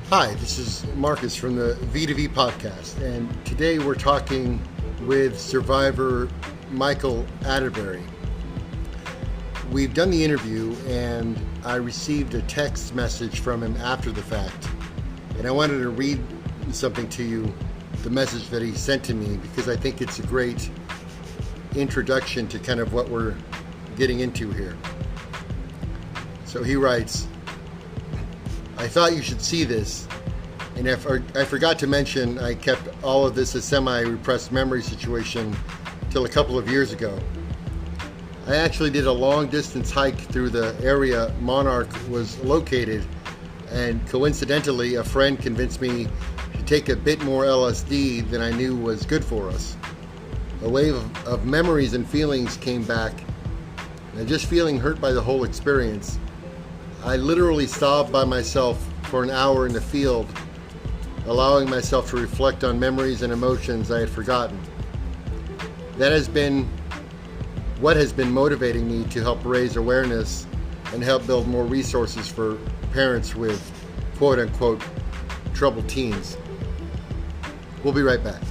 Hi, this is Marcus from the V2V podcast, and today we're talking with survivor Michael Atterbury. We've done the interview, and I received a text message from him after the fact, and I wanted to read something to you, the message that he sent to me, because I think it's a great introduction to kind of what we're getting into here. So he writes, I thought you should see this, and if I forgot to mention I kept all of this a semi-repressed memory situation till a couple of years ago. I actually did a long-distance hike through the area Monarch was located, and coincidentally a friend convinced me to take a bit more LSD than I knew was good for us. A wave of memories and feelings came back, and just feeling hurt by the whole experience. I literally sobbed by myself for an hour in the field, allowing myself to reflect on memories and emotions I had forgotten. That has been what has been motivating me to help raise awareness and help build more resources for parents with quote-unquote troubled teens. We'll be right back.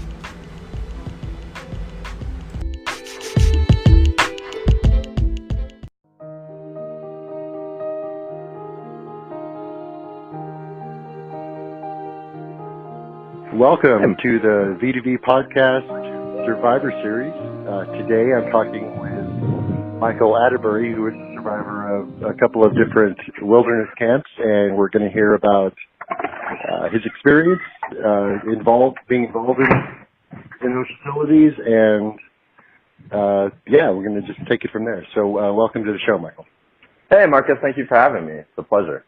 Welcome to the V2V podcast Survivor Series. Today I'm talking with Michael Atterbury, who is a survivor of a couple of different wilderness camps, and we're going to hear about his experience being involved in those facilities, and we're going to just take it from there. So welcome to the show, Michael. Hey, Marcus, thank you for having me. It's a pleasure.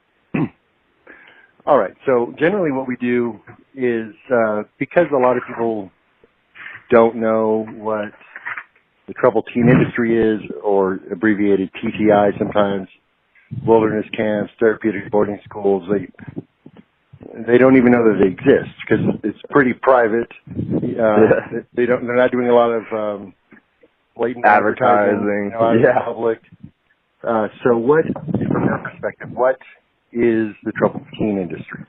All right, so generally what we do is, because a lot of people don't know what the troubled teen industry is, or abbreviated TTI sometimes, wilderness camps, therapeutic boarding schools, they don't even know that they exist because it's pretty private. They're not doing a lot of blatant advertising out in the public. So what, from your perspective, what is the troubled teen industry?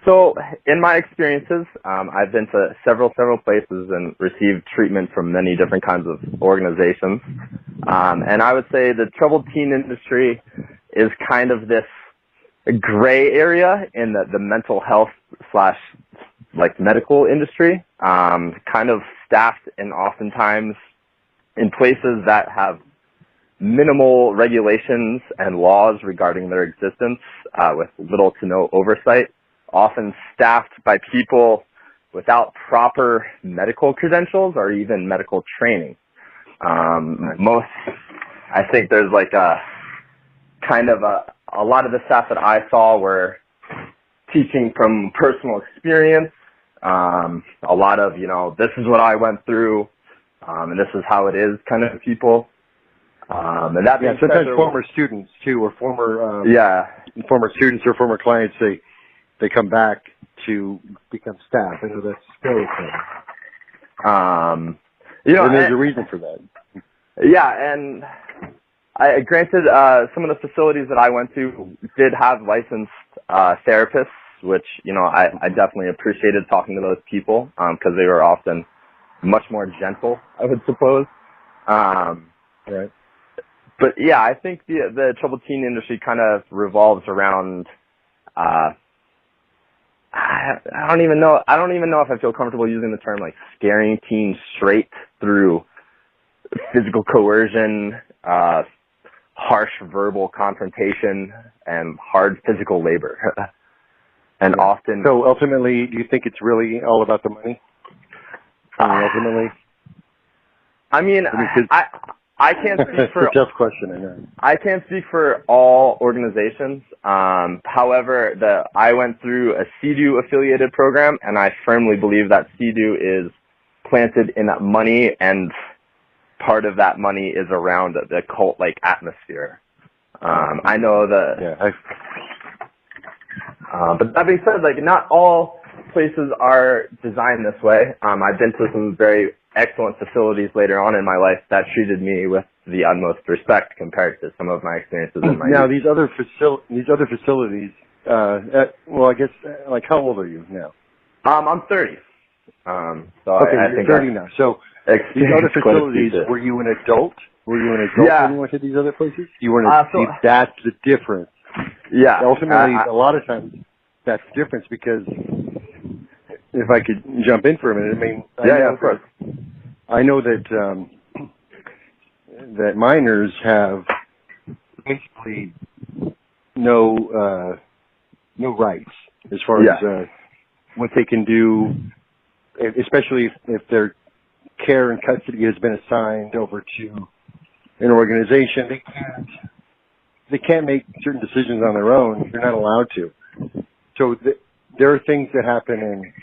So in my experiences, I've been to several places and received treatment from many different kinds of organizations. And I would say the troubled teen industry is kind of this gray area in the mental health / medical industry, kind of staffed and oftentimes in places that have minimal regulations and laws regarding their existence, with little to no oversight, often staffed by people without proper medical credentials or even medical training. I think there's a lot of the staff that I saw were teaching from personal experience, a lot of, this is what I went through, and this is how it is kind of people. And that sometimes former students too, or former students or former clients, they come back to become staff. I know that's scary thing. And there's a reason for that. Yeah, and granted, some of the facilities that I went to did have licensed therapists, which I definitely appreciated talking to those people because they were often much more gentle, I would suppose. Right. But yeah, I think the troubled teen industry kind of revolves around. I don't even know if I feel comfortable using the term scaring teens straight through physical coercion, harsh verbal confrontation, and hard physical labor. And often. So ultimately, do you think it's really all about the money? Ultimately. I can't speak for. It's a tough question, I know. I can't speak for all organizations. However, I went through a CEDU affiliated program, and I firmly believe that CEDU is planted in that money, and part of that money is around the cult-like atmosphere. I know that. But that being said, not all places are designed this way. I've been to some very excellent facilities later on in my life that treated me with the utmost respect compared to some of my experiences in my Now, youth. these other facilities, Well, I guess, like, how old are you now? I'm 30. So okay, I you're think 30 now. So these other facilities, were you an adult? Were you an adult Yeah. when you went to these other places? You were an adult. That's the difference. Yeah. Ultimately, a lot of times, that's the difference, because if I could jump in for a minute, I mean, Of course. I know that that minors have basically no rights as far as what they can do, especially if their care and custody has been assigned over to an organization. They can't make certain decisions on their own. They're not allowed to. So there are things that happen in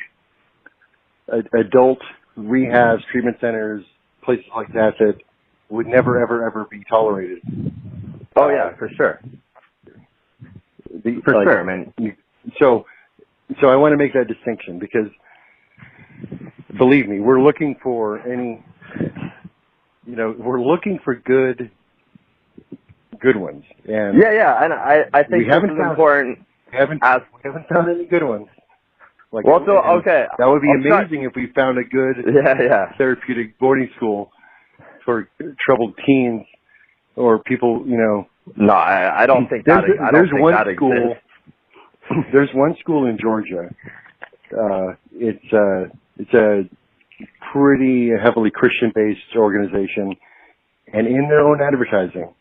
adult rehabs, treatment centers, places like that would never, ever, ever be tolerated. Oh yeah, for sure. Sure, man. So I want to make that distinction, because believe me, we're looking for we're looking for good ones. And and I think this is important. We haven't found any good ones. Okay. That would be amazing if we found a good therapeutic boarding school for troubled teens or people, No, I don't think that. There's one school in Georgia. It's a pretty heavily Christian-based organization, and in their own advertising,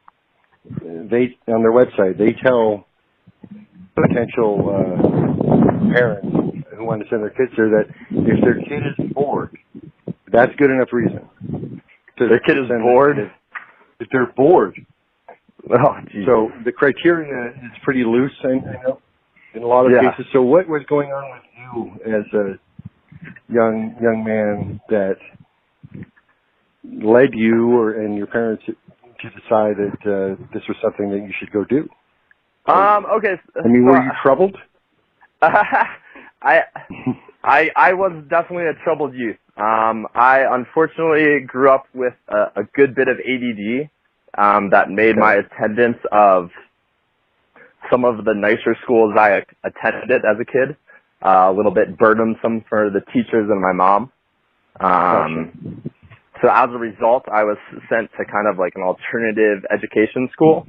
on their website, they tell potential parents who want to send their kids there that if their kid is bored, that's good enough reason. Their kid is bored? If they're bored. Oh, geez. So the criteria is pretty loose, in a lot of cases. So what was going on with you as a young man that led you and your parents to decide that this was something that you should go do? Okay. I mean, were you troubled? I was definitely a troubled youth. I unfortunately grew up with a good bit of ADD that made my attendance of some of the nicer schools I attended as a kid a little bit burdensome for the teachers and my mom. So as a result, I was sent to kind of like an alternative education school.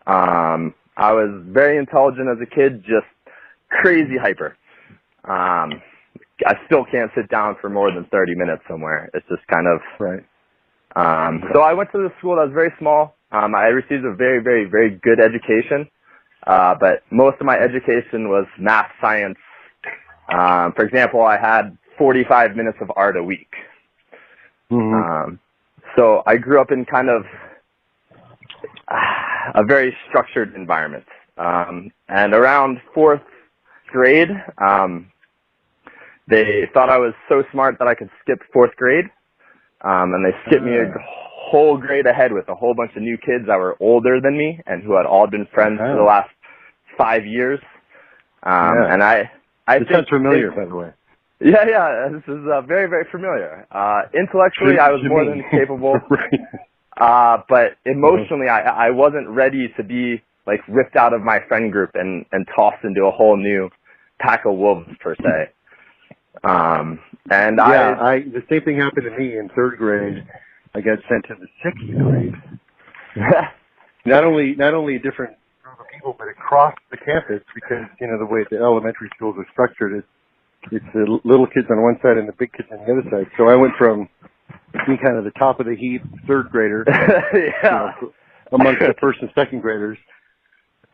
I was very intelligent as a kid, just crazy hyper. I still can't sit down for more than 30 minutes somewhere. It's just kind of... Right. So I went to the school that was very small. I received a very, very, very good education. But most of my education was math, science. For example, I had 45 minutes of art a week. Mm-hmm. So I grew up in kind of a very structured environment. And around fourth grade, they thought I was so smart that I could skip fourth grade. And they skipped me a whole grade ahead with a whole bunch of new kids that were older than me and who had all been friends for the last 5 years. And it sounds familiar, by the way. Yeah, this is very, very familiar. Intellectually, I was more than capable. Right. But emotionally, I wasn't ready to be like ripped out of my friend group and tossed into a whole new pack of wolves, per se. The same thing happened to me in third grade. I got sent to the sixth grade. not only a different group of people, but across the campus, because the way the elementary schools are structured, it's the little kids on one side and the big kids on the other side. So I went from being kind of the top of the heap, third grader, amongst the first and second graders,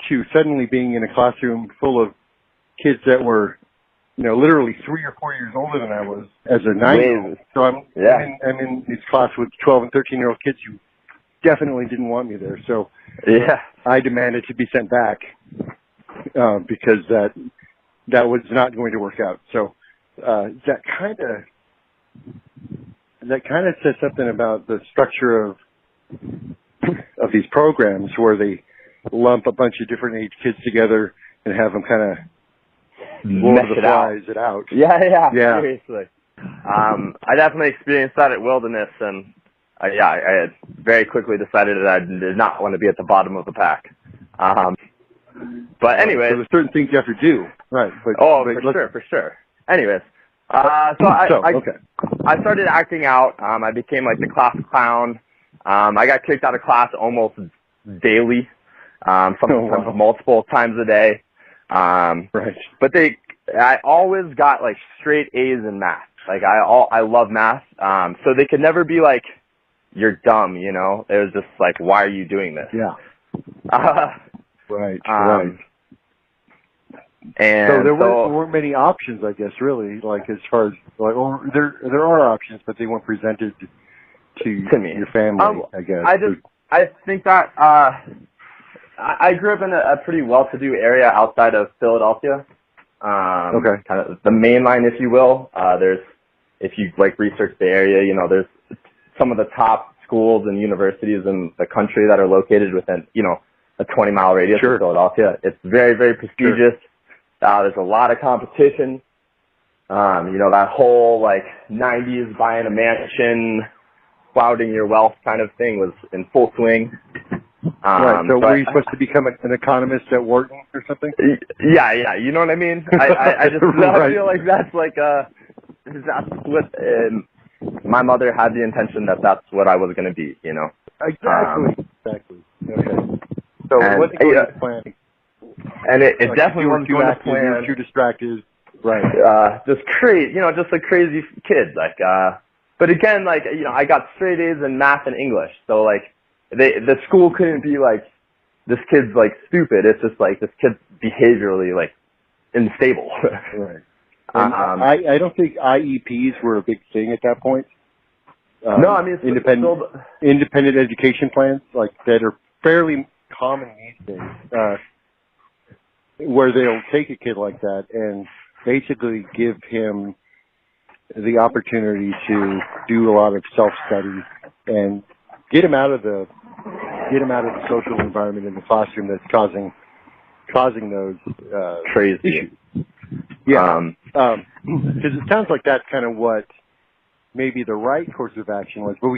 to suddenly being in a classroom full of kids that were, literally 3 or 4 years older than I was as a 9-year-old. So I'm in this class with 12 and 13-year-old kids who definitely didn't want me there. So I demanded to be sent back because that was not going to work out. So that kind of says something about the structure of these programs, where they lump a bunch of different age kids together and have them kind of it out. Yeah, seriously. I definitely experienced that at Wilderness, and I had very quickly decided that I did not want to be at the bottom of the pack. But anyways, so there's certain things you have to do, right? But, for sure. Anyways, I started acting out. I became like the class clown. I got kicked out of class almost daily, sometimes multiple times a day. Right. But I always got like straight A's in math. Like I love math. So they could never be like, you're dumb, you know? It was just like, why are you doing this? Yeah. Right. And so there weren't many options, I guess, really. Like as far as like, or there are options, but they weren't presented to me, your family. I guess. I think that I grew up in a pretty well-to-do area outside of Philadelphia. Okay. Kind of the main line, if you will. If you like research the area, you know, there's some of the top schools and universities in the country that are located within, you know, a 20-mile radius of Philadelphia. It's very, very prestigious. There's a lot of competition. You know, that whole like 90s buying a mansion, flouting your wealth kind of thing was in full swing. Right. So were you supposed to become an economist at Wharton or something? Yeah. You know what I mean? I just I feel like that's like that's what my mother had the intention that that's what I was going to be. You know. Exactly. Okay. So it wasn't going to plan. And it definitely wasn't going to plan. You were too distracted. Right. Just crazy. You know, just a crazy kid. Like. But again, like, you know, I got straight A's in math and English. So like, the school couldn't be like, this kid's like stupid. It's just like this kid's behaviorally like unstable. Right. I don't think IEPs were a big thing at that point. No, I mean, independent education plans like that are fairly common these days, where they'll take a kid like that and basically give him the opportunity to do a lot of self-study and get him out of the social environment in the classroom that's causing those crazy issues. Yeah, because it sounds like that's kind of what maybe the right course of action was, but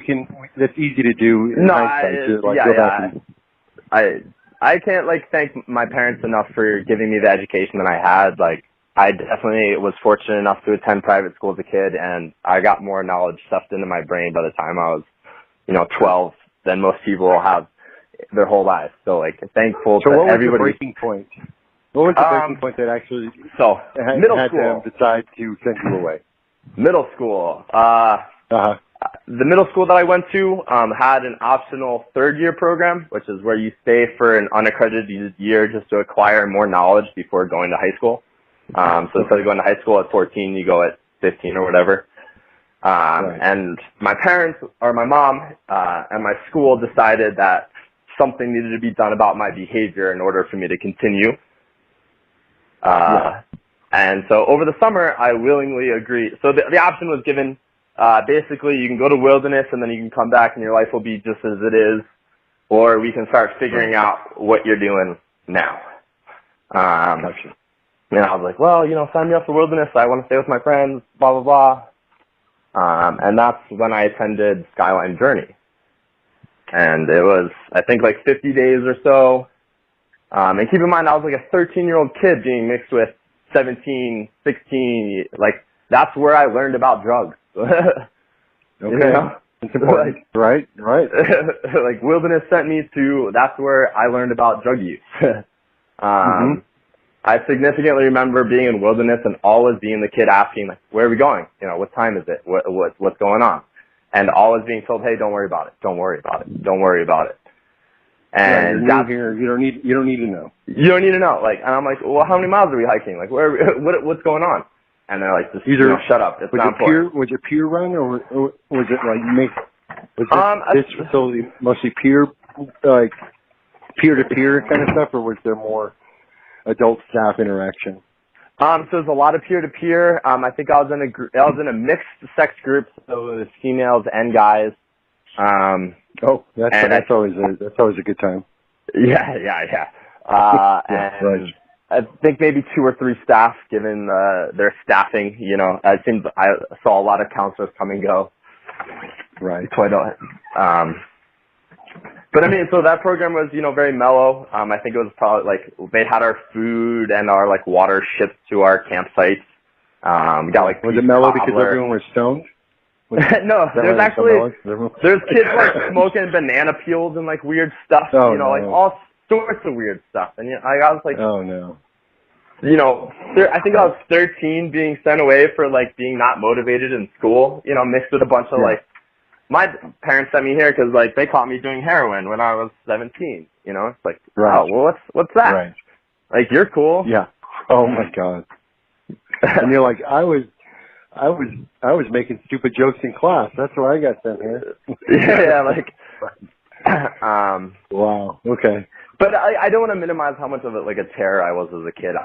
that's easy to do in hindsight. Go back I can't like thank my parents enough for giving me the education that I had. Like, I definitely was fortunate enough to attend private school as a kid, and I got more knowledge stuffed into my brain by the time I was, you know, 12 than most people have their whole life. So, like, thankful to everybody. So what was the breaking point? What was the breaking point that actually had them decide to send you away? Middle school. The middle school that I went to had an optional third-year program, which is where you stay for an unaccredited year just to acquire more knowledge before going to high school. So instead of going to high school at 14, you go at 15 or whatever. And my parents, or my mom, and my school decided that something needed to be done about my behavior in order for me to continue. And so over the summer, I willingly agreed. So the option was given, basically you can go to Wilderness and then you can come back and your life will be just as it is, or we can start figuring out what you're doing now. And I was like, well, you know, sign me up for Wilderness. I want to stay with my friends, blah, blah, blah. And that's when I attended Skyline Journey. And it was, I think, like 50 days or so. And keep in mind, I was like a 13-year-old kid being mixed with 17, 16. Like, that's where I learned about drugs. Okay. You know? It's important. Like, right. Like, Wilderness sent me to, that's where I learned about drug use. I significantly remember being in Wilderness and always being the kid asking, like, where are we going? You know, what time is it? What's going on? And always being told, hey, don't worry about it. Don't worry about it. Don't worry about it. And you're here. You don't need to know. You don't need to know. Like, and I'm like, well, how many miles are we hiking? Like, what's going on? And they're like, just, shut up. It's not important. Was it peer run or was it like this facility mostly peer to peer kind of stuff, or was there more adult staff interaction? So there's a lot of peer-to-peer. I think I was in a mixed sex group, so it was females and guys. That's always a good time. Yeah. And I think maybe 2 or 3 staff, given their staffing. You know, I saw a lot of counselors come and go. Right. So I don't. But I mean, so that program was, very mellow. I think it was probably like they had our food and our like water shipped to our campsite. We got like was it mellow because everyone was stoned? No, there's kids like smoking banana peels and like weird stuff. Like all sorts of weird stuff. And I was like, oh no. I think I was 13 being sent away for like being not motivated in school, mixed with a bunch of like, my parents sent me here because like they caught me doing heroin when I was 17, it's like, oh, well, what's that? Right. Like, you're cool. Yeah. Oh my God. And you're like, I was making stupid jokes in class. That's why I got sent here. Wow. Okay. But I don't want to minimize how much of like a terror I was as a kid.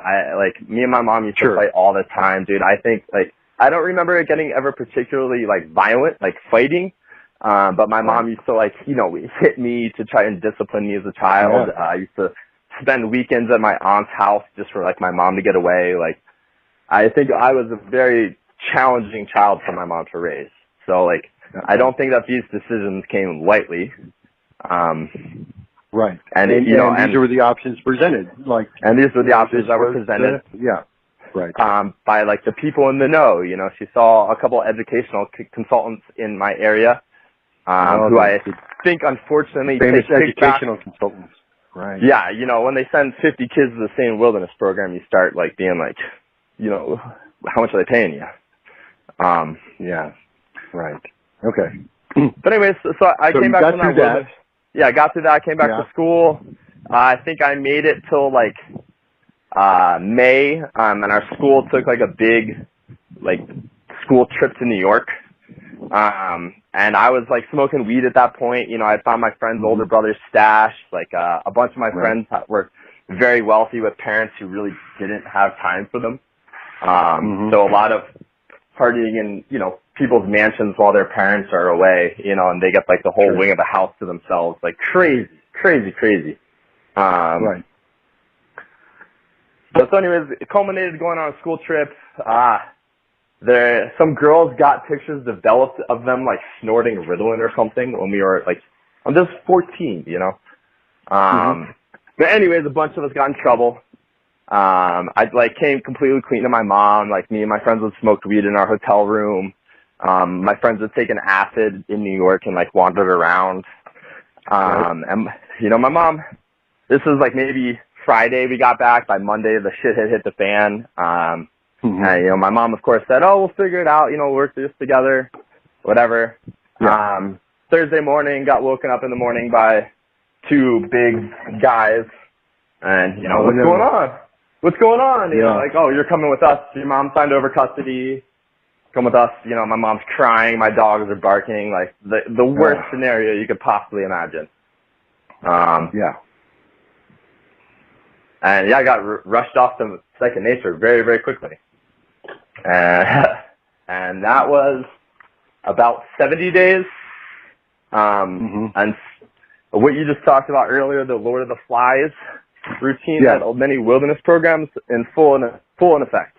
Me and my mom used to fight all the time, dude. I think like I don't remember it getting ever particularly like violent, like fighting. But my mom used to like, hit me to try and discipline me as a child. I used to spend weekends at my aunt's house just for like my mom to get away. Like, I think I was a very challenging child for my mom to raise. So like, I don't think that these decisions came lightly. Right. And these were the options presented. And these were the options that were presented. Right. By like the people in the know. She saw a couple educational consultants in my area. Who I think, unfortunately, famous educational consultants. Right. Yeah, when they send 50 kids to the same wilderness program, you start like being like, how much are they paying you? Yeah. Right. Okay. But anyways, so I came back from that wilderness. Yeah, I got through that. I came back to school. I think I made it till like May, and our school took like a big like school trip to New York. And I was like smoking weed at that point. I found my friend's older brother's stash. Like a bunch of my friends were very wealthy with parents who really didn't have time for them. So a lot of partying in, people's mansions while their parents are away, and they get like the whole wing of the house to themselves. Like crazy. Right. So anyways, it culminated going on a school trip. Some girls got pictures developed of them like snorting Ritalin or something when we were like, I'm just 14, But anyways, a bunch of us got in trouble. I like came completely clean to my mom. Like me and my friends would smoke weed in our hotel room. My friends had taken acid in New York and like wandered around. And my mom, this was like maybe Friday we got back. By Monday the shit had hit the fan. And, my mom, of course, said, oh, we'll figure it out, we'll work through this together, whatever. Yeah. Thursday morning, got woken up in the morning by two big guys, and, what's going on? Like, oh, you're coming with us. Your mom signed over custody. Come with us. My mom's crying. My dogs are barking. Like, the worst scenario you could possibly imagine. And, I got rushed off to second nature very, very quickly. And that was about 70 days. And what you just talked about earlier, the Lord of the Flies routine that many wilderness programs in full in effect.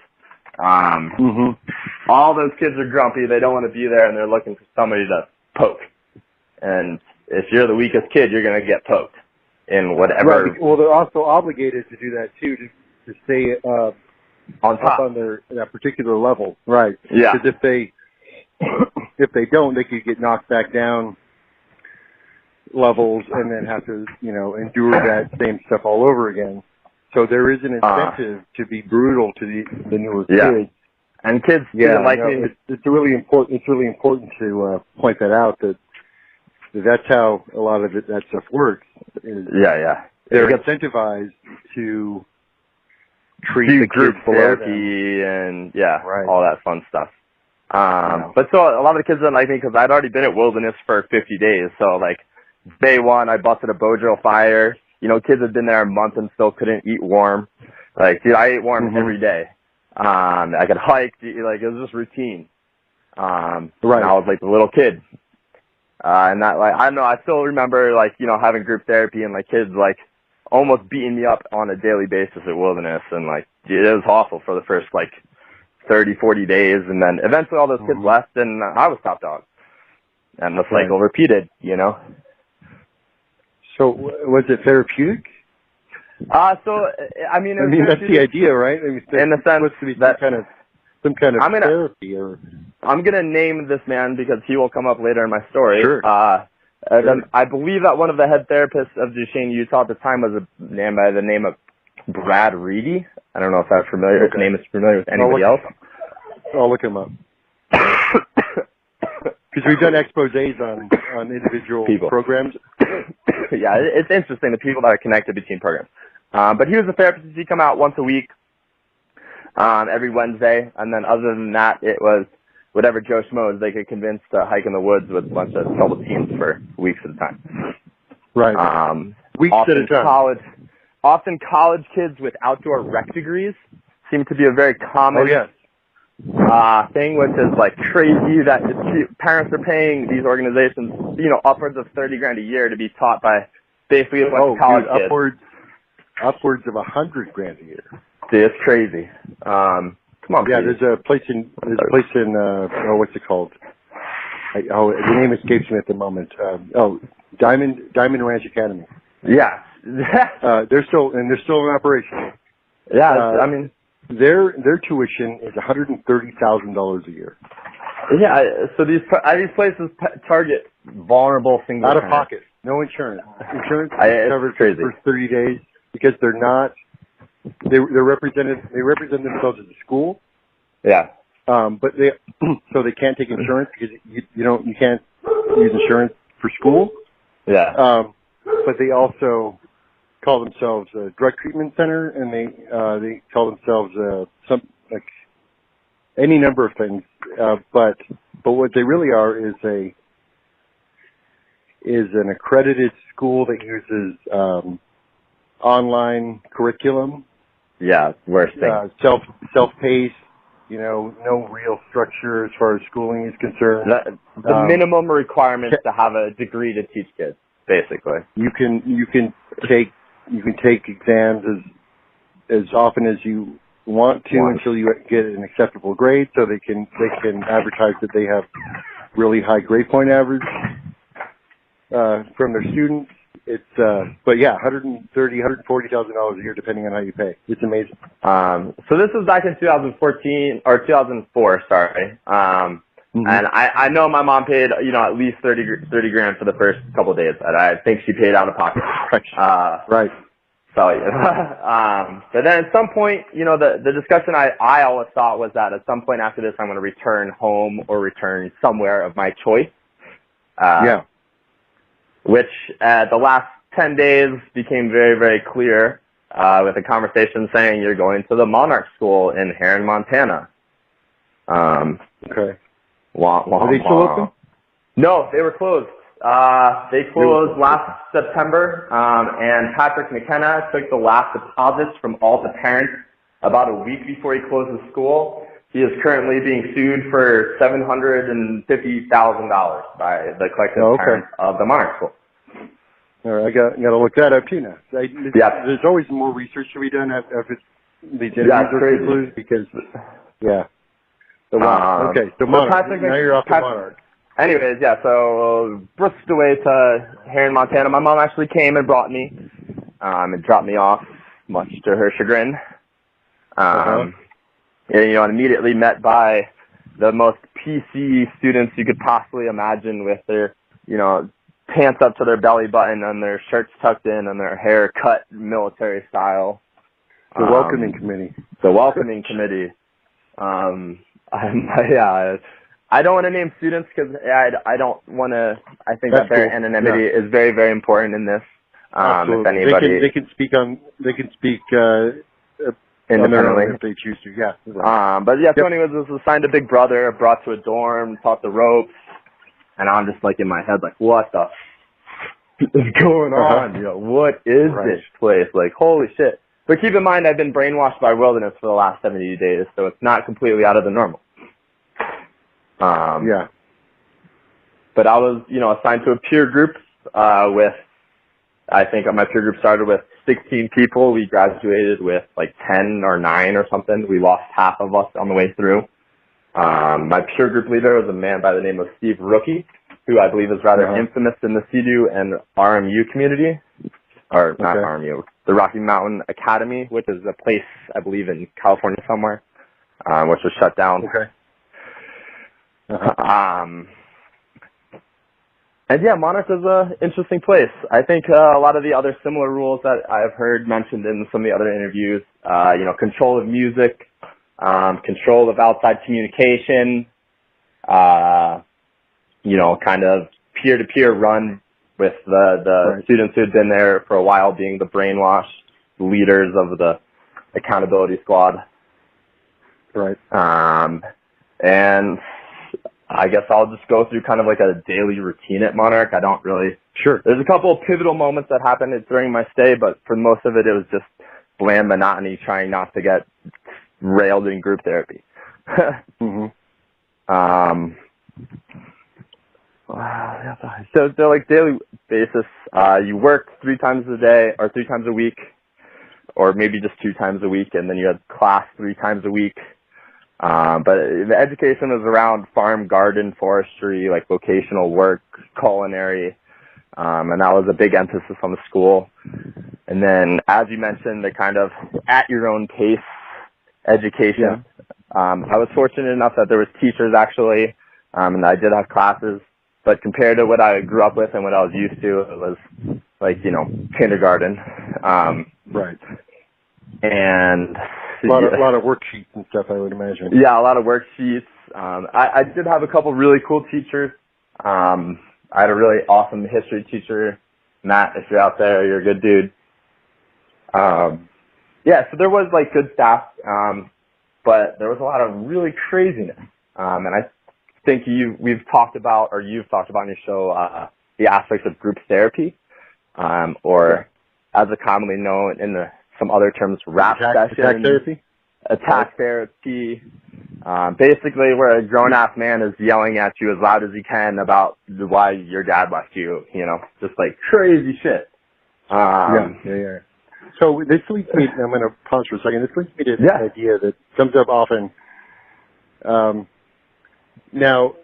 All those kids are grumpy. They don't want to be there, and they're looking for somebody to poke. And if you're the weakest kid, you're going to get poked in whatever. Right. Well, they're also obligated to do that too, to stay on top on that particular level. Right. Yeah. Because if they don't, they could get knocked back down levels and then have to, endure that same stuff all over again. So there is an incentive to be brutal to the newer kids. And kids, it's really important to point that out, that that's how a lot of that stuff works. They're incentivized to treat the group kids below therapy and all that fun stuff. But so a lot of the kids didn't like me because I'd already been at Wilderness for 50 days. So like day one, I busted a bow drill fire. Kids had been there a month and still couldn't eat warm. Like, dude, I ate warm every day. I could hike. Like, it was just routine. And I was like the little kid. And that, like, I don't know, I still remember, like, having group therapy and, like, kids, like, almost beating me up on a daily basis at Wilderness. And, like, it was awful for the first, like, 30, 40 days. And then eventually all those kids left and I was top dog. And the cycle repeated, So was it therapeutic? So I mean, that's the idea, right? I mean, in the sense supposed to be that some kind of therapy. I'm gonna name this man because he will come up later in my story. Sure. Sure. I believe that one of the head therapists of Duchesne, Utah at the time was a man by the name of Brad Reedy. I don't know if that's familiar. Okay. His name is familiar with anybody else. I'll look him up. Because we've done exposés on individual programs. Yeah, it's interesting, the people that are connected between programs. But he was a therapist. He'd come out once a week, every Wednesday. And then other than that, it was whatever Joe Schmoes they could convince to hike in the woods with a bunch of troubled teens for weeks at a time. Right. Weeks at a time. Often college kids with outdoor rec degrees seem to be a very common thing, which is like crazy that parents are paying these organizations, upwards of $30,000 a year to be taught by basically a bunch of college kids. Upwards of $100,000 a year. Dude, it's crazy. Come on, yeah. please. There's a place in what's it called? The name escapes me at the moment. Diamond Ranch Academy. Yeah. They're still in operation. Yeah, I mean, their tuition is $130,000 a year. Yeah, so these places target vulnerable single out of pocket, no insurance. Insurance is covered crazy. For 30 days because they're not. They represent themselves as a school. Yeah. But they can't take insurance because you can't use insurance for school. Yeah. But they also call themselves a drug treatment center, and they call themselves any number of things. But what they really are is an accredited school that uses online curriculum. Yeah, worst thing. Self-paced. No real structure as far as schooling is concerned. The minimum requirements to have a degree to teach kids, basically. You can take exams as often as you want to until you get an acceptable grade, so they can advertise that they have really high grade point average from their students. It's but yeah, $140,000 a year depending on how you pay. It's amazing. So this was back in 2014 or 2004, sorry. And I know my mom paid at least $30,000 for the first couple of days. And I think she paid out of pocket. Right. So but then at some point, the discussion I always thought was that at some point after this, I'm going to return home or return somewhere of my choice. Which the last 10 days became very, very clear with a conversation saying you're going to the Monarch school in Heron, Montana. Okay. Are they still open? No, they were closed. They closed last September, and Patrick McKenna took the last deposits from all the parents about a week before he closed the school. He is currently being sued for $750,000 by the collective parents of the Monarch school. All right, I got to look that up too now. There's always more research to be done after these interviews are concluded because, okay, so Monarch. Now you're off to Monarch. Anyways, so brisked away to Heron, Montana. My mom actually came and brought me, and dropped me off, much to her chagrin. And immediately met by the most PC students you could possibly imagine with their, pants up to their belly button and their shirts tucked in and their hair cut military style. The welcoming committee. The welcoming committee. I don't want to name students because I don't want to. I think that their anonymity is very, very important in this. If anybody, they can speak independently if they choose to. Yeah. So anyways, this was assigned to Big Brother, brought to a dorm, taught the ropes, and I'm just like in my head, like, what the is going on? What is this place? Like, holy shit. But keep in mind, I've been brainwashed by wilderness for the last 70 days, so it's not completely out of the normal. But I was, assigned to a peer group I think my peer group started with 16 people. We graduated with like 10 or 9 or something. We lost half of us on the way through. My peer group leader was a man by the name of Steve Rookie. who I believe is rather infamous in the CEDU and RMU community, or not RMU, the Rocky Mountain Academy, which is a place, I believe, in California somewhere, which was shut down. Okay. And yeah, Monarch is an interesting place. I think a lot of the other similar rules that I've heard mentioned in some of the other interviews, control of music, control of outside communication, kind of peer-to-peer run with the students who had been there for a while being the brainwashed leaders of the accountability squad. Right. And I guess I'll just go through kind of like a daily routine at Monarch. I don't really... Sure. There's a couple of pivotal moments that happened during my stay, but for most of it, it was just bland monotony, trying not to get railed in group therapy. So they're like daily basis. You work 3 times a day or 3 times a week, or maybe just 2 times a week, and then you had class 3 times a week. But the education is around farm, garden, forestry, like vocational work, culinary, and that was a big emphasis on the school. And then, as you mentioned, the kind of at your own pace education. I was fortunate enough that there was teachers actually, and I did have classes, but compared to what I grew up with and what I was used to, it was like, kindergarten. Right. And a lot of worksheets and stuff, I would imagine. Yeah, a lot of worksheets. I did have a couple really cool teachers. I had a really awesome history teacher, Matt. If you're out there, you're a good dude. So there was like good staff, but there was a lot of really craziness. And I think you've talked about in your show the aspects of group therapy, or as a commonly known in some other terms, rap sessions. Attack therapy? Attack therapy. Basically where a grown-ass man is yelling at you as loud as he can about why your dad left you, just like crazy shit. Yeah. So this leads me, I'm going to pause for a second, this leads me to this idea that comes up often. Now,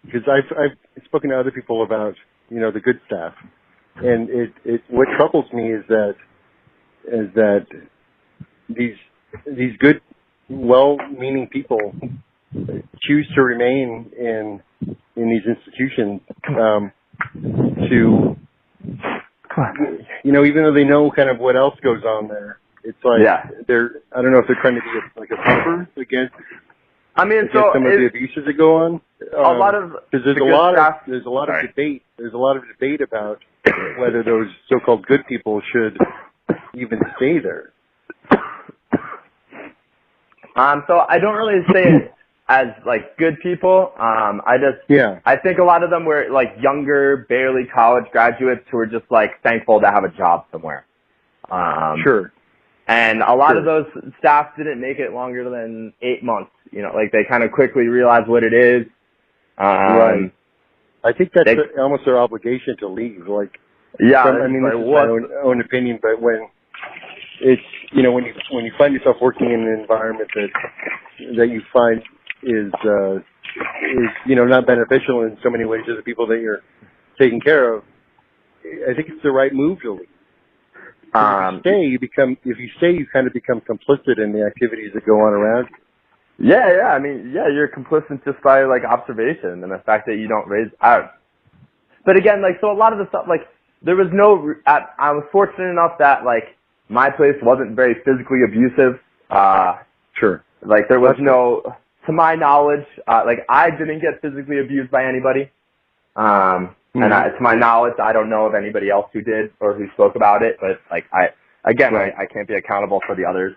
because I've spoken to other people about, the good stuff, and what troubles me is that these good, well-meaning people choose to remain in these institutions to, even though they know kind of what else goes on there. It's like I don't know if they're trying to be like a buffer against some of the abuses that go on. Because there's a lot of debate. There's a lot of debate about whether those so-called good people should even stay there. So I don't really say it as like good people. I think a lot of them were like younger, barely college graduates who were just like thankful to have a job somewhere. Sure. And a lot of those staff didn't make it longer than 8 months. Like they kind of quickly realized what it is. Right. I think that's almost their obligation to leave. Like, this is my own opinion, but when it's when you find yourself working in an environment that you find is not beneficial in so many ways to the people that you're taking care of, I think it's the right move to leave. If you stay, you kind of become complicit in the activities that go on around you. Yeah. You're complicit just by like observation and the fact that you don't raise out. But again, like, so a lot of the stuff, like, there was I was fortunate enough that like my place wasn't very physically abusive. Sure. Like there was to my knowledge, like I didn't get physically abused by anybody. And to my knowledge, I don't know of anybody else who did or who spoke about it. But like I can't be accountable for the others.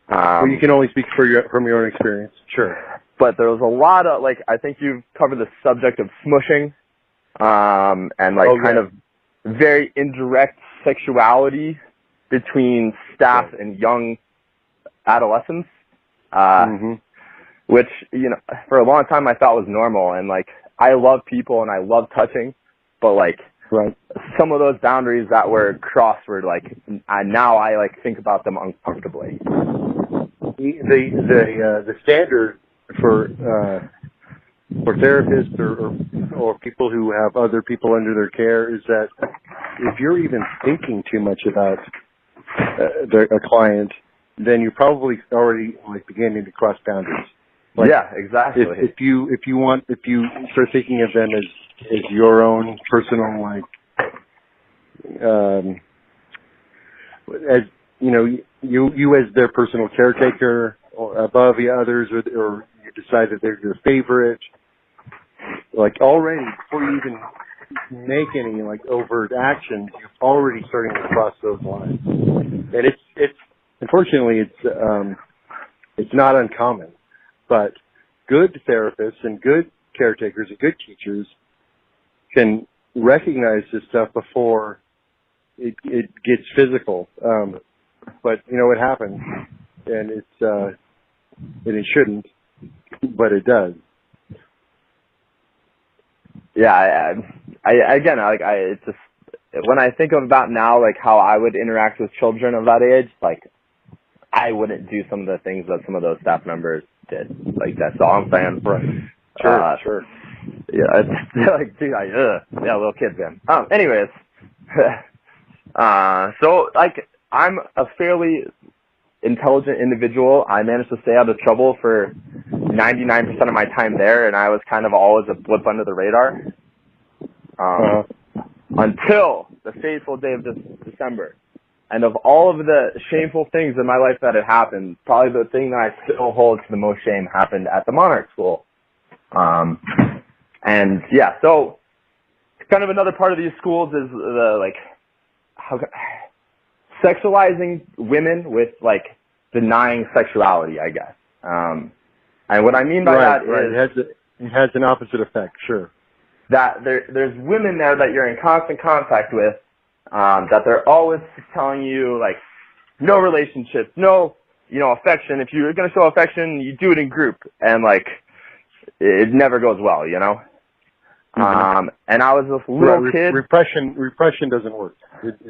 Well, you can only speak from your own experience. Sure. But there was a lot of I think you've covered the subject of smushing, and kind of very indirect sexuality between staff and young adolescents, which for a long time I thought was normal, and like I love people and I love touching, but like some of those boundaries that were crossed were like now I think about them uncomfortably. The standard for for therapists or people who have other people under their care is that if you're even thinking too much about a client, then you're probably already like beginning to cross boundaries. Like, yeah, exactly. If you start thinking of them as your own personal, like, as you know, you as their personal caretaker or above the others, or you decide that they're your favorite, like already before you even make any like overt actions, you're already starting to cross those lines. And it's unfortunately it's not uncommon, but good therapists and good caretakers and good teachers can recognize this stuff before it gets physical. But you know, it happens, and it shouldn't, but it does. Yeah, it's just, when I think about now, like how I would interact with children of that age, like I wouldn't do some of the things that some of those staff members did. Like that's all I'm saying. Right. Sure. Yeah, it's like, dude, yeah, little kids, man. Anyways, so like I'm a fairly intelligent individual. I managed to stay out of trouble for 99% of my time there, and I was kind of always a blip under the radar. Until the fateful day of December. And of all of the shameful things in my life that had happened, probably the thing that I still hold to the most shame happened at the Monarch school. And yeah, so kind of another part of these schools is sexualizing women with like denying sexuality, I guess. And what I mean by that is it has an opposite effect, sure. That there's women there that you're in constant contact with, that they're always telling you like no relationships, no, affection. If you're gonna show affection, you do it in group, and like it never goes well, you know. Mm-hmm. And I was this little kid. Repression doesn't work.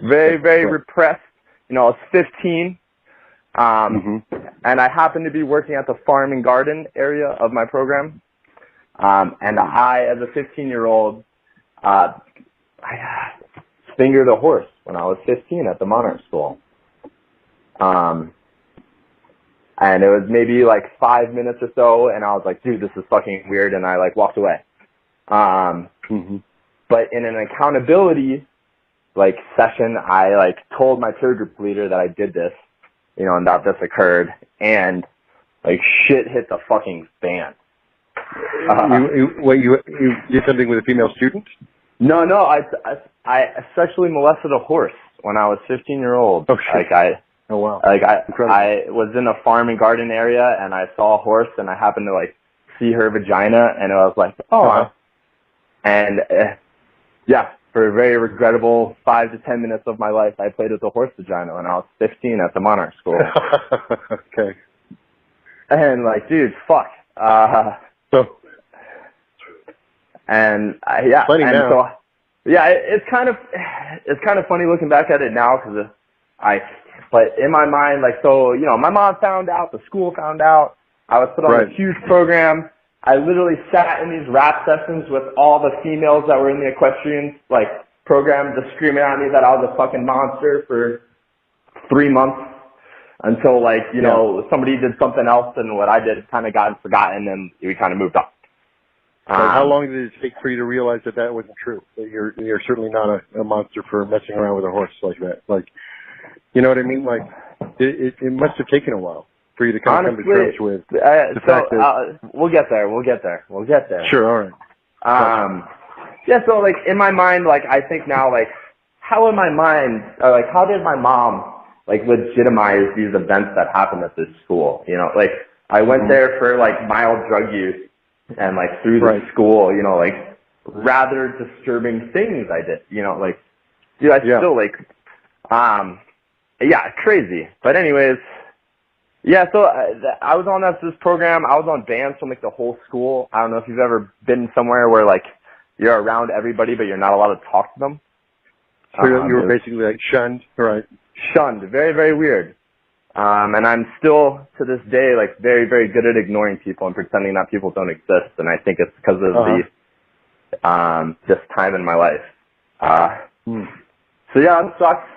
Very, very repressed. I was 15. And I happened to be working at the farm and garden area of my program. And I, as a 15-year-old, I fingered a horse when I was 15 at the Monarch school. And it was maybe like 5 minutes or so, and I was like, dude, this is fucking weird, and I like walked away. But in an accountability like session, I like told my peer group leader that I did this, and that this occurred, and like shit hit the fucking fan. You did something with a female student? No, I sexually molested a horse when I was 15-year-old. Oh shit! Oh wow! Like I was in a farm and garden area, and I saw a horse, and I happened to like see her vagina, and I was like, oh. And yeah, for a very regrettable 5 to 10 minutes of my life, I played with a horse vagina when I was 15 at the Monarch school. Okay. And like, dude, fuck. It's kind of funny looking back at it now, but in my mind, like, so, my mom found out, the school found out, I was put on a huge program. I literally sat in these rap sessions with all the females that were in the equestrian, like, program, just screaming at me that I was a fucking monster for 3 months until, like, somebody did something else, and what I did kind of got forgotten, and we kind of moved on. How long did it take for you to realize that wasn't true? That you're certainly not a monster for messing around with a horse like that. Like, you know what I mean? Like, it must have taken a while for you to come to terms with the fact that... We'll get there. Sure, all right. Yeah, so, like, in my mind, like, I think now, like, how did my mom, like, legitimize these events that happened at this school? Like, I went there for, like, mild drug use, and, like, through the school, like, rather disturbing things I did, like, dude, still, like, crazy. But anyways, yeah, so I was on this program. I was on bands from, like, the whole school. I don't know if you've ever been somewhere where, like, you're around everybody, but you're not allowed to talk to them. So you were basically, like, shunned, right? Shunned. Very, very weird. And I'm still, to this day, like, very, very good at ignoring people and pretending that people don't exist. And I think it's because of this time in my life. So yeah, it sucks.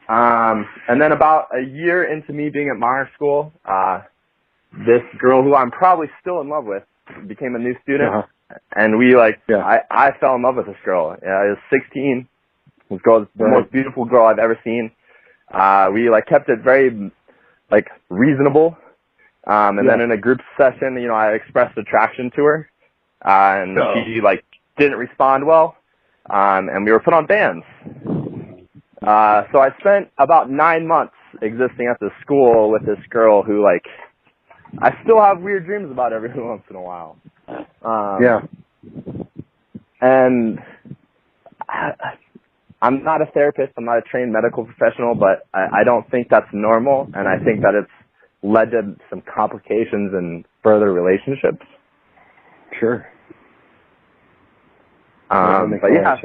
And then about a year into me being at Monarch school, this girl who I'm probably still in love with became a new student. And we, I fell in love with this girl. I was 16. This girl is the most beautiful girl I've ever seen. We, kept it very, reasonable. And then in a group session, I expressed attraction to her. And she, didn't respond well. And we were put on bans. So I spent about 9 months existing at this school with this girl who, I still have weird dreams about every once in a while. And I'm not a therapist. I'm not a trained medical professional, but I don't think that's normal, and I think that it's led to some complications in further relationships. Sure. But yeah,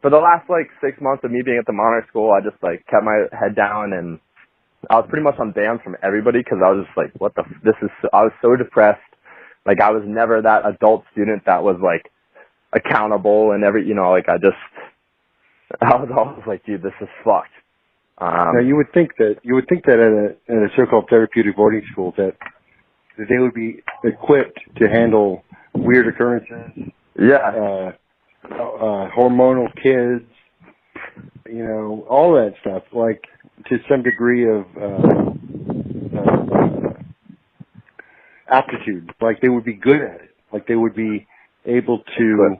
for the last 6 months of me being at the Monarch school, I just kept my head down, and I was pretty much on bans from everybody because I was just what the, I was so depressed. I was never that adult student that was accountable and I was always dude, this is fucked. Now you would think that at a so-called therapeutic boarding school that they would be equipped to handle weird occurrences. Yeah. Hormonal kids, all that stuff, to some degree of aptitude. They would be good at it. They would be able to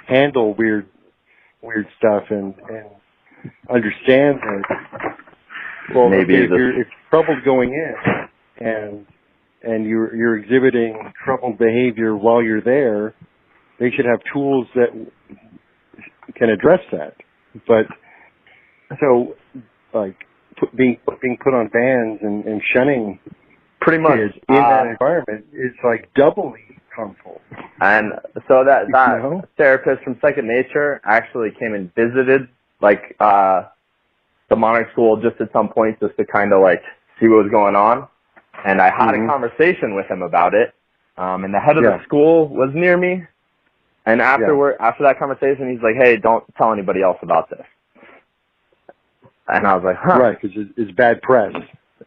handle weird stuff and understand that. Well, maybe if trouble's going in and you're exhibiting troubled behavior while you're there, they should have tools that can address that. But so being put on bans and shunning pretty much kids in that environment is doubly harmful. And so that therapist from Second Nature actually came and visited the Monarch school just at some point just to kind of see what was going on. And I had a conversation with him about it. And the head of the school was near me. And after that conversation, he's like, "Hey, don't tell anybody else about this." And I was like, "Huh." Right, because it's bad press.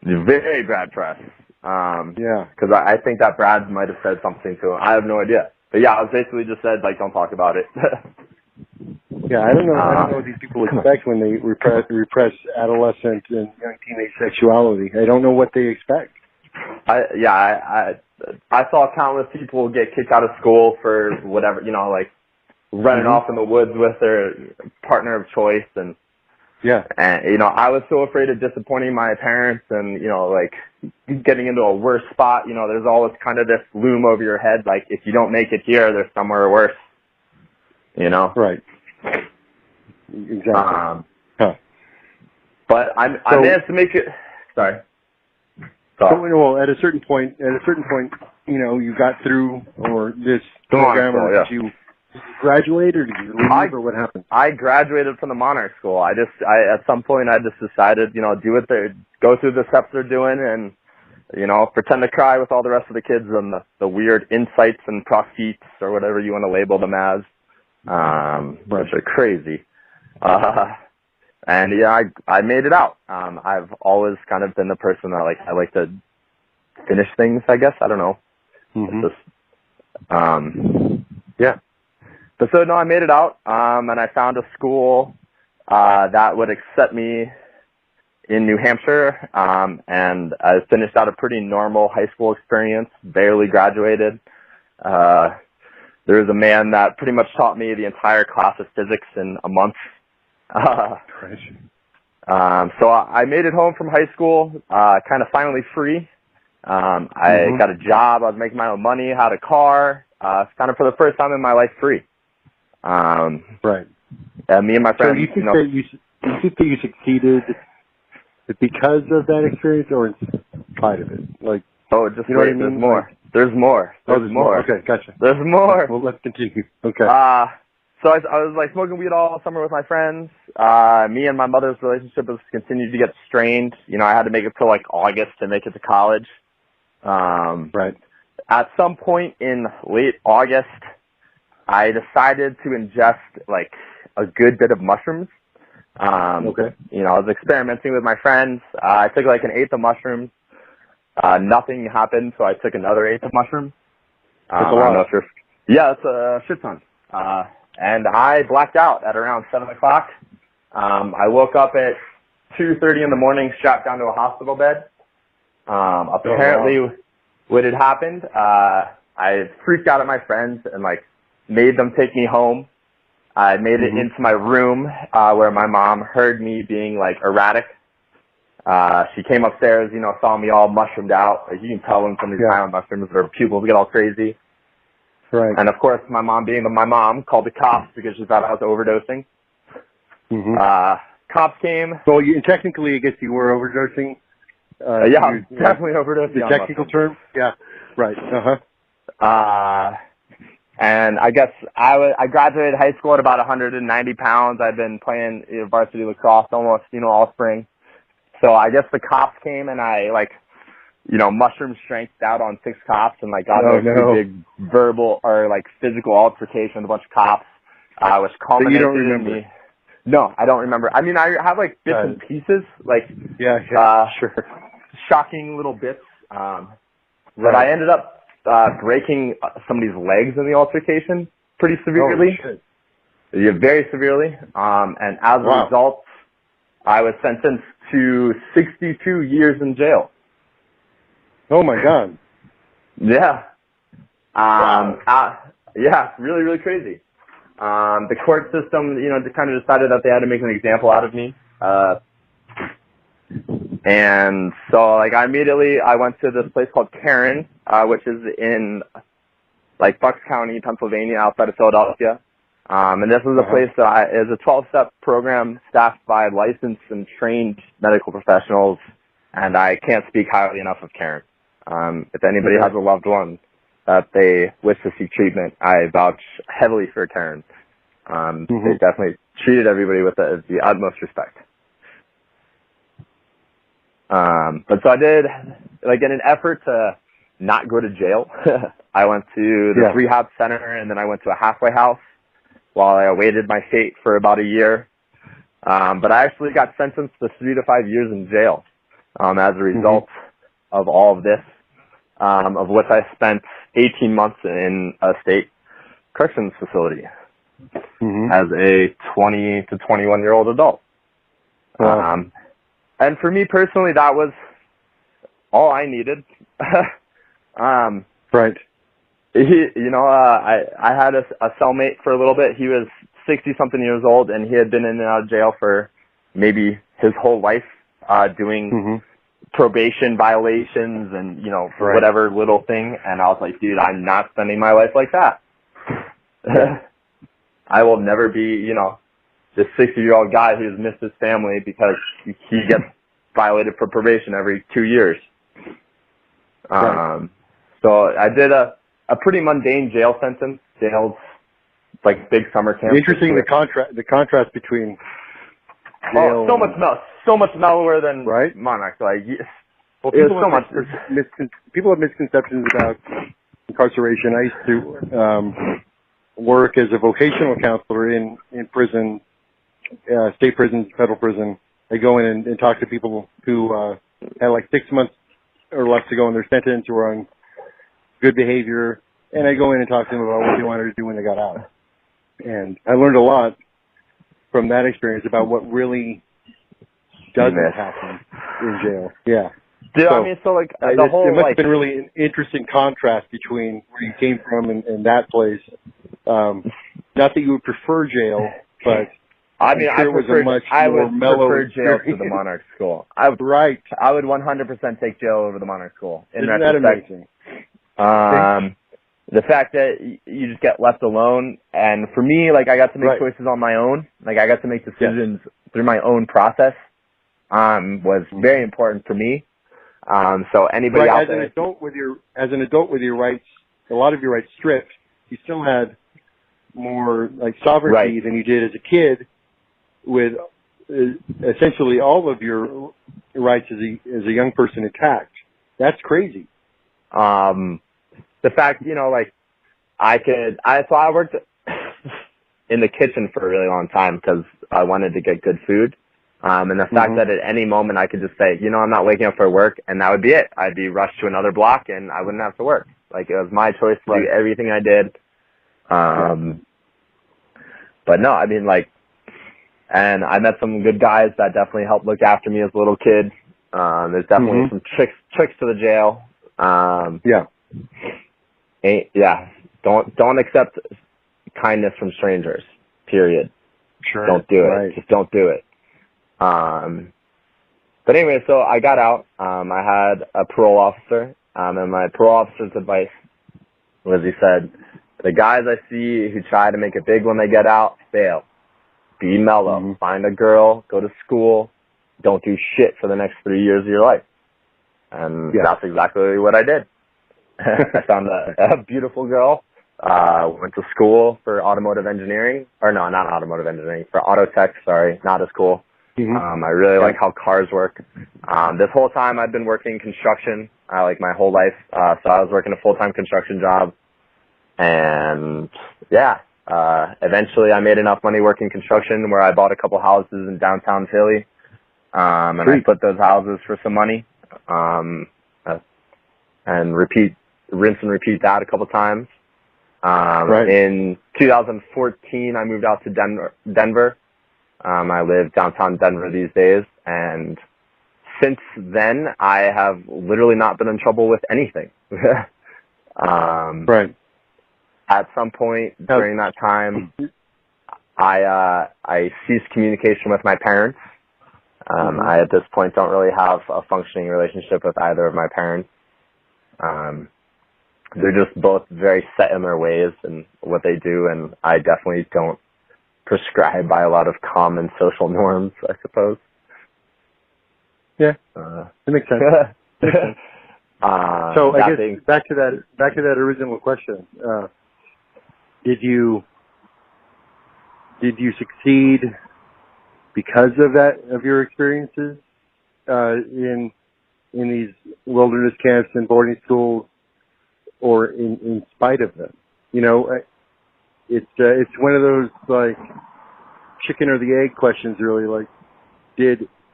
Very bad press. Because I think that Brad might have said something to him. I have no idea. But yeah, I was basically just said, don't talk about it. I don't know what these people expect when they repress adolescent and young teenage sexuality. I don't know what they expect. I saw countless people get kicked out of school for whatever, running off in the woods with their partner of choice. And, I was so afraid of disappointing my parents and, getting into a worse spot. There's always kind of this loom over your head, if you don't make it here, there's somewhere worse, Right. Exactly. But I managed to make it, sorry. Well, at a certain point, you got through this program, or did you graduate, or did you leave, or what happened? I graduated from the Monarch school. I at some point I just decided, go through the steps they're doing, and pretend to cry with all the rest of the kids and the weird insights and prospects or whatever you want to label them as, which are crazy. And I made it out. I've always kind of been the person that I like to finish things, I guess. I don't know. But so no, I made it out. And I found a school, that would accept me in New Hampshire. And I finished out a pretty normal high school experience, barely graduated. There was a man that pretty much taught me the entire class of physics in a month. So I made it home from high school, kind of finally free. I got a job. I was making my own money, had a car, kind of for the first time in my life free. Right. And me and my friends. So you think that you succeeded because of that experience, or in spite of it? Just wait, there's more. There's more. There's more. Okay, gotcha. There's more. Well, let's continue. Okay. So I was smoking weed all summer with my friends. me and my mother's relationship has continued to get strained. You know, I had to make it till like August to make it to college. Right. At some point in late August, I decided to ingest like a good bit of mushrooms. Okay. You know, I was experimenting with my friends. I took like an eighth of mushrooms. Nothing happened, so I took another eighth of mushrooms. That's a lot. Yeah, it's a shit ton. And I blacked out at around 7 o'clock. I woke up at 2:30 in the morning, strapped down to a hospital bed. Apparently, what had happened, I freaked out at my friends and like made them take me home. I made it into my room, where my mom heard me being like erratic. She came upstairs, you know, saw me all mushroomed out. Like, you can tell when somebody's high on mushrooms, their pupils get all crazy. Right. And of course, my mom, being my mom, called the cops because she thought I was overdosing. Cops came. So technically, I guess you were overdosing. Yeah, definitely overdosing. The technical term. Yeah. Right. And I guess I graduated high school at about 190 pounds. I'd been playing varsity lacrosse almost, you know, all spring. So I guess the cops came and I like, you know, mushroom strengthed out on 6 cops and like got a pretty big verbal or like physical altercation with a bunch of cops. Which culminated you don't remember? in me. No, I don't remember. I mean, I have like bits and pieces, like sure, shocking little bits. But I ended up breaking somebody's legs in the altercation pretty severely. Oh, shit. Yeah, very severely. And as a result, I was sentenced to 62 years in jail. Oh my God. Yeah. Yeah, really, really crazy. The court system, you know, kind of decided that they had to make an example out of me. And so, like, I went to this place called Karen, which is in, like, Bucks County, Pennsylvania, outside of Philadelphia. And this is a place that is a 12-step program staffed by licensed and trained medical professionals, and I can't speak highly enough of Karen. If anybody has a loved one that they wish to seek treatment, I vouch heavily for Karen. They definitely treated everybody with the utmost respect. But so I did, like, in an effort to not go to jail, I went to the rehab center, and then I went to a halfway house while I awaited my fate for about a year. But I actually got sentenced to 3 to 5 years in jail as a result of all of this, of which I spent 18 months in a state corrections facility as a 20 to 21-year-old adult. And for me personally, that was all I needed. Right. I had a cellmate for a little bit. He was 60-something years old, and he had been in and out of jail for maybe his whole life, doing probation violations and, you know, whatever little thing. And I was like, dude, I'm not spending my life like that. I will never be, you know, this 60-year-old guy who's missed his family because he gets violated for probation every 2 years. So I did a pretty mundane jail sentence. Jail's like big summer camp. Interesting, the contrast between jail so much mellower than Monarch. Like, well, people have misconceptions about incarceration. I used to work as a vocational counselor in prison, state prisons, federal prison. I go in and talk to people who had like 6 months or less to go in their sentence, who are on good behavior, and I go in and talk to them about what they wanted to do when they got out. And I learned a lot from that experience about what really doesn't happen in jail. Yeah. Dude, I mean, so like the whole, it must have been really an interesting contrast between where you came from and that place. Not that you would prefer jail, but I mean, I would prefer jail to the Monarch school. I would 100% take jail over the Monarch school. Isn't that amazing? The fact that you just get left alone, and for me, like, I got to make choices on my own. Like, I got to make decisions through my own process. Was very important for me. So anybody out there, as an adult with your rights, a lot of your rights stripped, you still had more like sovereignty than you did as a kid. with essentially all of your rights as a young person intact. That's crazy. The fact, like so I worked in the kitchen for a really long time because I wanted to get good food. And the fact that at any moment I could just say, I'm not waking up for work, and that would be it. I'd be rushed to another block and I wouldn't have to work. Like, it was my choice to do everything I did. But no, I mean, and I met some good guys that definitely helped look after me as a little kid. There's definitely some tricks to the jail. Don't accept kindness from strangers, period. Sure. Don't do it. Just don't do it. But anyway, so I got out. I had a parole officer, and my parole officer's advice was, he said, the guys I see who try to make it big when they get out, fail. Be mellow. Find a girl, go to school, don't do shit for the next 3 years of your life. And that's exactly what I did. I found a beautiful girl, went to school for automotive engineering, or no, not automotive engineering, for auto tech, sorry, not as cool. I really like how cars work. This whole time I've been working construction, like my whole life. So I was working a full-time construction job. And eventually I made enough money working construction where I bought a couple houses in downtown Philly. And I put those houses for some money. And rinse and repeat that a couple times. In 2014, I moved out to Denver. I live downtown Denver these days, and since then, I have literally not been in trouble with anything. At some point during that time, I ceased communication with my parents. I, at this point, don't really have a functioning relationship with either of my parents. They're just both very set in their ways and what they do, and I definitely don't prescribe by a lot of common social norms, I suppose. Yeah, that makes sense. So I guess back to that original question. Did you succeed because of your experiences in these wilderness camps and boarding schools, or in spite of them? It's one of those like chicken or the egg questions, really. Like,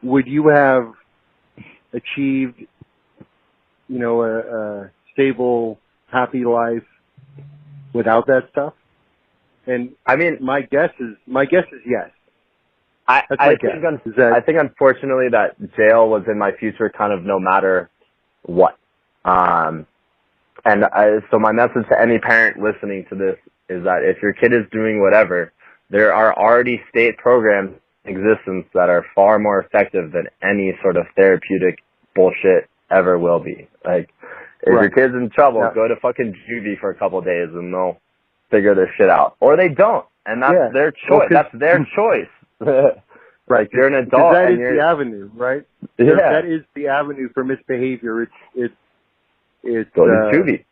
would you have achieved, a stable, happy life without that stuff? And I mean, my guess is yes. I think unfortunately that jail was in my future, kind of no matter what. So my message to any parent listening to this is that if your kid is doing whatever, there are already state programs in existence that are far more effective than any sort of therapeutic bullshit ever will be. Like, if your kid's in trouble, go to fucking juvie for a couple of days and they'll figure their shit out. Or they don't, and that's their choice. That's their choice. Right. You're an adult. That is the avenue, right? Yeah. That is the avenue for misbehavior. It's go to juvie.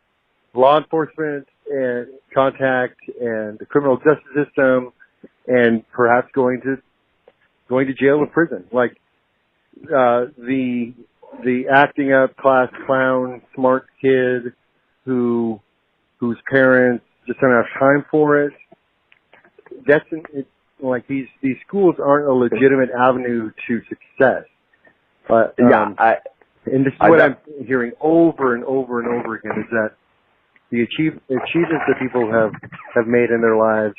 Law enforcement and contact and the criminal justice system, and perhaps going to jail or prison. Like the acting up class clown smart kid whose parents just don't have time for it. Like these schools aren't a legitimate avenue to success. And this is what I'm hearing over and over and over again, is that the achievements that people have made in their lives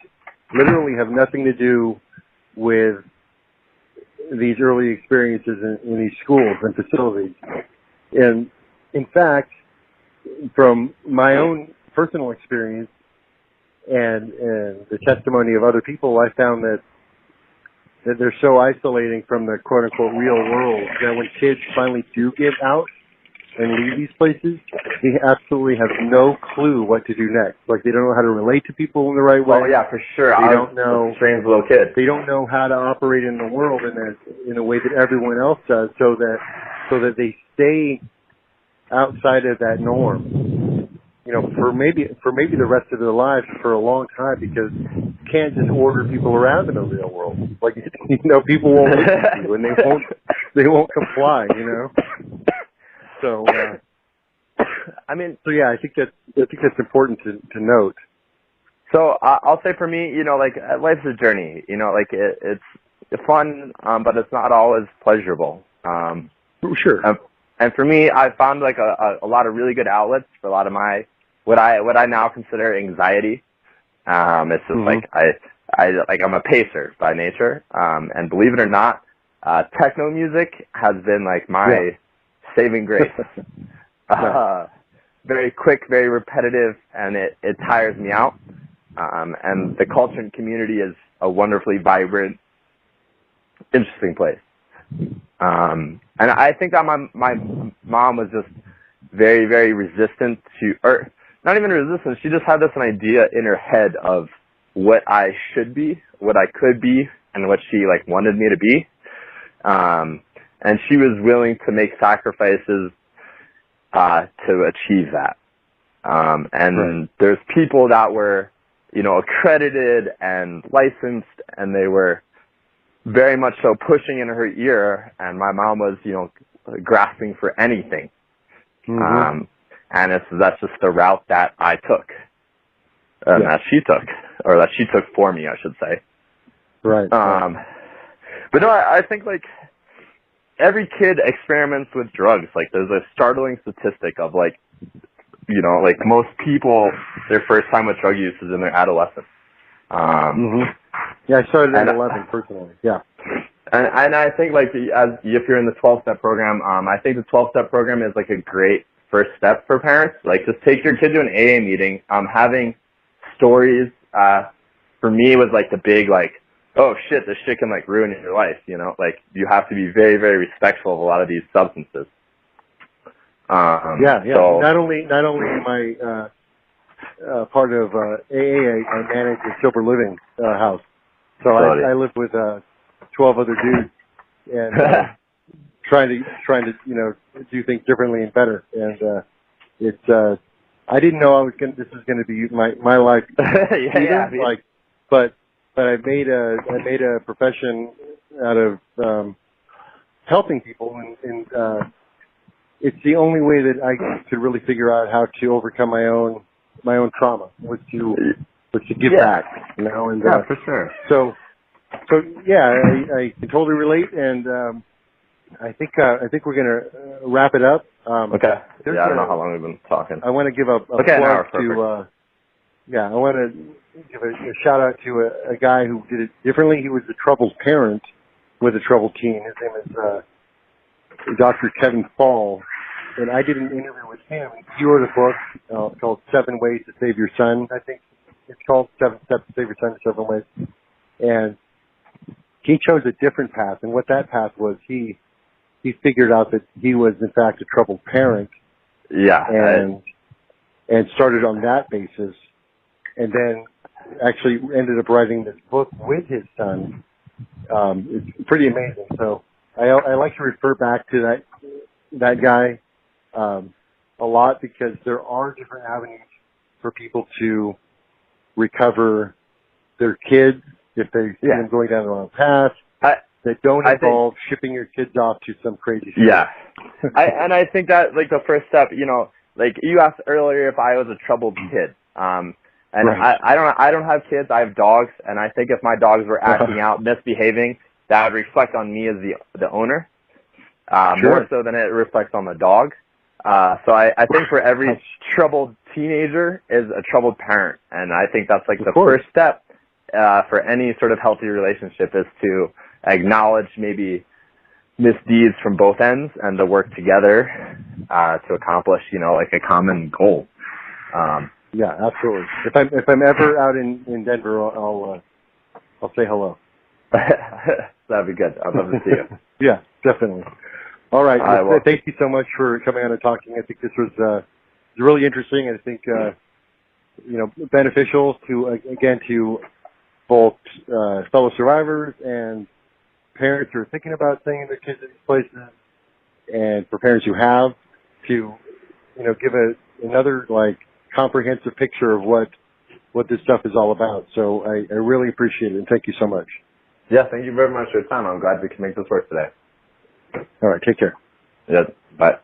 literally have nothing to do with these early experiences in these schools and facilities. And in fact, from my own personal experience and the testimony of other people, I found that they're so isolating from the quote-unquote real world that when kids finally do get out and leave these places, they absolutely have no clue what to do next. Like, they don't know how to relate to people in the right way. Oh yeah, for sure. They don't know. Strange little kid. They don't know how to operate in the world in a way that everyone else does, so that they stay outside of that norm. For maybe the rest of their lives, for a long time, because can't just order people around in the real world. Like, people won't listen to you, and they won't comply. So, I mean, so yeah, I think that's important to note. So I'll say for me, like life's a journey. Like it's fun, but it's not always pleasurable. Sure. And for me, I found like a lot of really good outlets for a lot of my what I now consider anxiety. It's just like I'm a pacer by nature, and believe it or not, techno music has been like my saving grace. Very quick, very repetitive, and it tires me out. And the culture and community is a wonderfully vibrant, interesting place. And I think that my mom was just very, very resistant to, or not even resistant, she just had this idea in her head of what I should be, what I could be, and what she like wanted me to be. And she was willing to make sacrifices to achieve that. And there's people that were, accredited and licensed, and they were very much so pushing in her ear, and my mom was, grasping for anything. And that's just the route that I took, that she took, or that she took for me, I should say. Right. But no, I think like every kid experiments with drugs. Like there's a startling statistic of like, like most people, their first time with drug use is in their adolescence. Yeah, I started at 11 personally. Yeah. And I think like if you're in the 12-step program, I think the 12-step program is like a great first step for parents. Like just take your kid to an AA meeting. Having stories, for me was like the big like, oh shit, this shit can like ruin your life. Like you have to be very, very respectful of a lot of these substances. So, not only am I part of AA, I manage a sober living house. So I live with 12 other dudes and trying to do things differently and better. And it's I didn't know this was going to be my life. But I made a profession out of helping people, and it's the only way that I could really figure out how to overcome my own trauma was to give back, And for sure. So yeah, I can totally relate, and I think we're gonna wrap it up. Okay. I don't know how long we've been talking. I want to give a plug to. I want to give a shout out to a guy who did it differently. He was a troubled parent with a troubled teen. His name is Dr. Kevin Fall, and I did an interview with him. He wrote a book called 7 Ways to Save Your Son. I think it's called 7 Steps to Save Your Son in 7 Ways. And he chose a different path, and what that path was, he figured out that he was in fact a troubled parent. Yeah. And started on that basis, and then actually ended up writing this book with his son. It's pretty amazing. So I like to refer back to that guy a lot, because there are different avenues for people to recover their kids if they see them going down the wrong path that don't involve shipping your kids off to some crazy school. Yeah. I think that like the first step, like you asked earlier if I was a troubled kid. And I don't have kids, I have dogs, and I think if my dogs were acting out, misbehaving, that would reflect on me as the owner, more so than it reflects on the dog. So I think for every troubled teenager is a troubled parent, and I think that's like the first step for any sort of healthy relationship is to acknowledge maybe misdeeds from both ends and to work together to accomplish, like a common goal. Yeah, absolutely. If I'm ever out in Denver, I'll say hello. That'd be good. I'd love to see you. Yeah, definitely. All right. Thank you so much for coming on and talking. I think this was really interesting, and I think beneficial to both fellow survivors and parents who are thinking about sending their kids to these places, and for parents who have, to give another comprehensive picture of what what this stuff is all about. So I really appreciate it, and thank you so much. Yeah, thank you very much for your time. I'm glad we can make this work today. All right, take care. Yeah, bye.